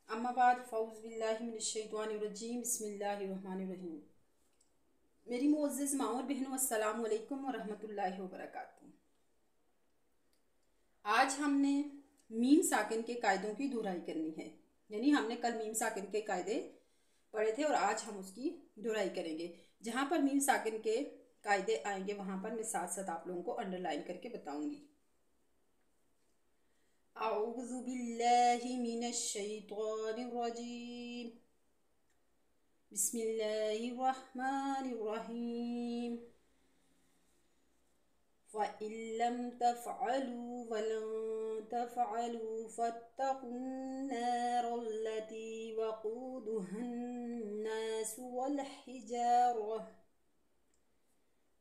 अम्मा बाद फ़ौज़ बिल्लाहि मिनश्शैतानिर्रजीम बिस्मिल्लाहिर्रहमानिर्रहीम। मेरी मुअज़्ज़िज़ माँ और बहनों, अस्सलामु अलैकुम व रहमतुल्लाहि व बरकातुहू। आज हमने मीम साकिन के कायदों की दुहराई करनी है। यानी हमने कल मीम साकिन के कायदे पढ़े थे और आज हम उसकी दुहराई करेंगे। जहाँ पर मीम साकिन के कायदे आएंगे वहाँ पर मैं साथ साथ आप लोगों को अंडरलाइन करके बताऊंगी। अऊज़ु बिल्लाहि मिनश्शैतानिर्रजीम बिस्मिल्लाहिर्रहमानिर्रहीम। फ़इल्लम तफ़अलू वलन तफ़अलू फ़त्तक़ुन्नारल्लती वक़ूदुहन्नासु वल्हिजारह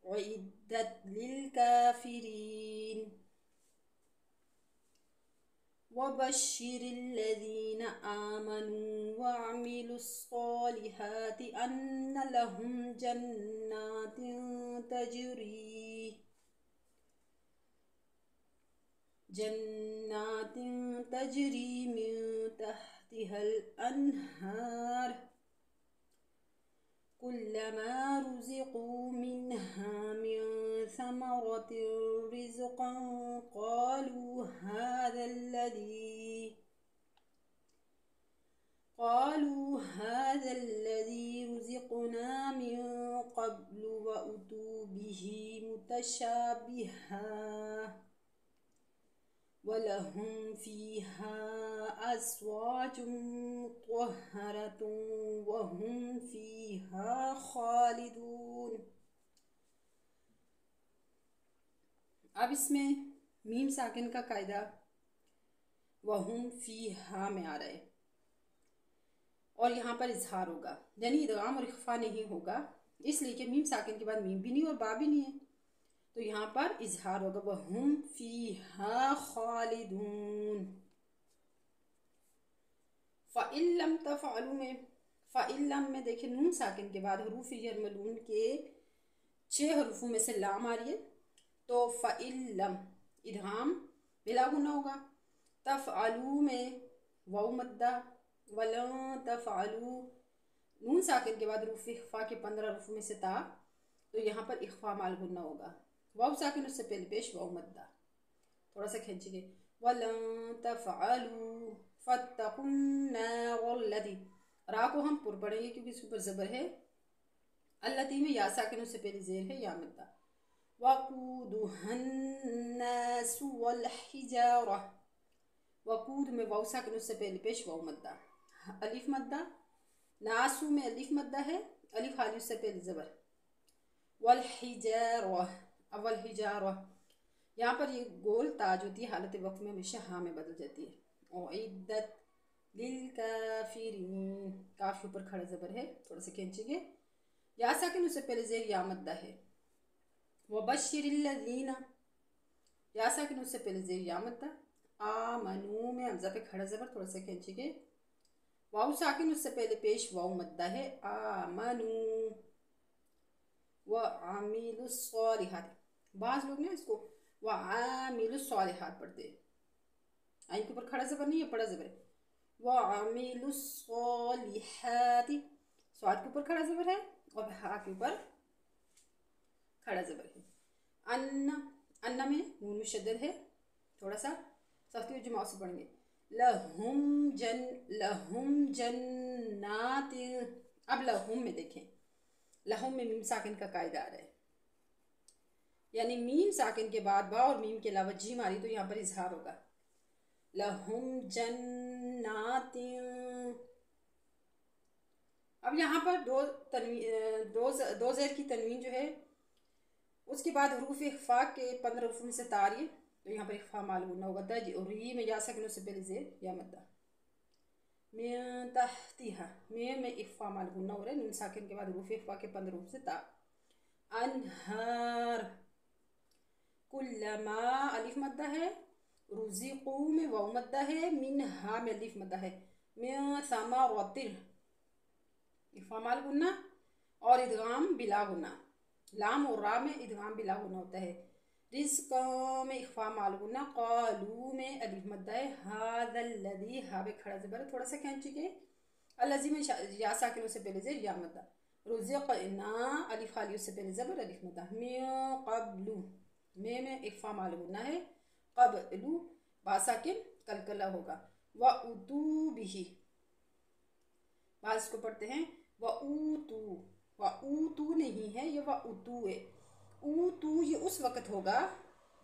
उइद्दत लिलकाफ़िरीन वबश्शिरिल्लज़ीना आमनू वअमिलुस्सॉलिहाति अन्न लहुम जन्नातिन तजरी मिन तहतिहल अन्हार कुल्लमा रुज़िक़ू मिन्हा मिन समरतिन रिज़क़न क़ालू हाज़ाल्लज़ी रुज़िक़ना मिन क़ब्लु वअतू बिही मुतशाबिहा वलहुम फ़ीहा अज़वाजुम मुत्तहरतुन वहुम फ़ीहा खालिदून। अब इसमें मीम साकिन का कायदा वहुम फ़ीहा में आ रहा है और यहाँ पर इजहार होगा, यानी इदगाम और इख्फा नहीं होगा, इसलिए कि मीम साकिन के बाद मीम भी नहीं और बा भी नहीं है, तो यहाँ पर इजहार होगा वहुम फ़ीहा खालिदून। फ़इल्लम तफ़अलू में फ़इल्लम में देखिए नून साकिन के बाद हरूफ यरमलून के 6 हरूफों में से लाम आ रही है, तो फ़इल्लम इदगाम बिला गुना होगा। तफ़अलू में वाउ मद्दा, वलन तफ़अलू नून साकिन के बाद रूफ इख्फा के 15 हरूफों में से ता, तो यहाँ पर इख्फा माल गुन्ना होगा। वाउ साकिन उससे पहले पेश वाउ मद्दा, थोड़ा सा खींचिए। वलन तफ़अलू फ़त्तक़ुन्नारल्लती, रा को हम पुर पढ़ेंगे क्योंकि इसके ऊपर ज़बर है। अल्लती में या साकिन उससे पहले ज़ेर है या मद्दा। वक़ूदुहन्नासु वल्हिजारह, वक़ूद में वाउ साकिन उससे पहले पेश वाउ मद्दा, अलिफ मद्दा। नासु में अलिफ मद्दा है, अलिफ हाली उससे पहले ज़बर। वल्हिजारह, अव्वल हिजारह, यहाँ पर ये गोल ताज होती है, हालत वक्त में हमेशा हाँ में बदल जाती है। उइद्दत लिलकाफिरीन, काफ के ऊपर खड़ा ज़बर है, थोड़ा सा खींचेंगे। या साकिन उससे पहले ज़ेर या मद्दा है। वबश्शिरिल्लज़ीना, या साकिन उससे पहले ज़ेर या मद्दा। आमनू में हमज़ा पे खड़ा ज़बर, थोड़ा सा खींचेंगे। वाउ साकिन उससे पहले पेश वाउ मद्दा है। आमनू व आमिलुस्सॉलिहात, बाज़ लोग ना इसको व आमिलुस्सॉलिहात पढ़ते हैं, आई के ऊपर खड़ा ज़बर नहीं है, बड़ा ज़बर है। व आमिलुस्सॉलिहाति, स्वाद के ऊपर खड़ा ज़बर है और हा के ऊपर खड़ा ज़बर है। अन्ना, अन्ना में नून मुशद्दद है, थोड़ा सा सख्ती और जमात से पढ़ेंगे। लहुम जन्नातिन, अब लहुम में देखें, लहुम में मीम साकिन का कायदा आ रहा है, यानी मीम साकिन के बाद बा और मीम के अलावा जीम आ रही, तो यहाँ पर इजहार होगा। लहुम जन्नातिन, अब यहाँ पर दो ज़ेर की तनवीन जो है, उसके बाद हरूफ इख्फा के 15 हरूफ में से तारी, तो यहाँ पर इख्फा माल गुना होगा। तजरी में या साकिन उससे पहले ज़ेर या मद्दा। मिन तहतिहा, में इख्फा माल गुना हो रहा है, नून साकिन के बाद हरूफ इख्फा के 15 हरूफ से ता। अन्हार, कुल्लमा अलिफ मद्दा है, रुज़िक़ू में वाउ मद्दा है, मिन्हा में अलिफ मद्दा है, मिन समरतिन इख्फा माल गुन्ना और इदगाम बिला गुन्ना, लाम और रा में इदगाम बिला गुन्ना होता है। रिज़्क़ में इख्फा मालूना, क़ालू में अलिफ मद्दा है, हाज़ल्लज़ी हा पे खड़ा ज़बर थोड़ा सा खींच के, अल्लज़ी में या साकिन उससे पहले ज़ेर या मद्दा, रुज़िक़ना अलिफ खाली उससे पहले ज़बर अलिफ मद्दा, मिन क़ब्लु में इख्फा मालूना है, क़ब्लु बा साकिन कलकला होगा, व उतू बिही बाज को पढ़ते हैं व ऊतू नहीं है, ये व उतू है। ऊतू ये उस वक़्त होगा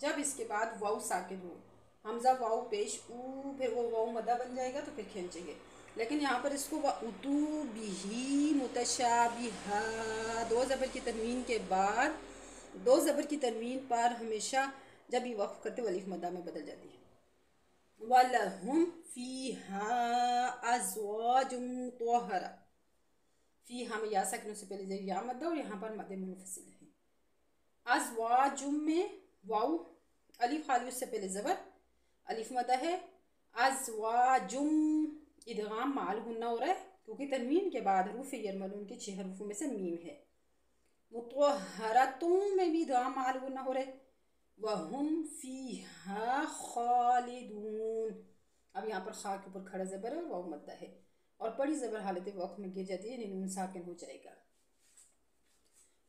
जब इसके बाद वाउ साकिन हो, हमज़ा वाउ पेश ऊ, फिर वो वाउ मदा बन जाएगा तो फिर खींचेंगे। लेकिन यहाँ पर इसको व उतू बिही मुतशाबिहा, दो ज़बर की तनवीन के बाद दो ज़बर की तनवीन पर हमेशा जब ये वक़्फ़ करते वलीफ मदा में बदल जाती है। वलहुम फ़ीहा अज़वाजुम मुतहहरा, फ़ीहा में या साकिन से पहले ज़ेर या मद्दा और यहाँ पर मद मुनफ़सिल है। अज़वाजुम में वाउ अलिफ खाली उससे पहले ज़बर अलिफ मदा है, अज़वाजुम इदगाम माल गुन्ना हो रहा है क्योंकि तनवीन के बाद हरूफ यरमलून के 6 हरूफों में से मीम है। मुतहहरतुम में भी इदगाम माल गुन्ना हो रहा है, वहुम फ़ीहा खालिदून। अब यहाँ पर खा के ऊपर खड़ा ज़बर है और वाउ मद्दा है और बड़ी ज़बर हालत वक्त में गिर जाती है, नून साकिन हो जाएगा।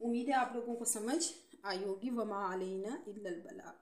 उम्मीद है आप लोगों को समझ आई होगी। वमा अलैना इल्लल बलाग।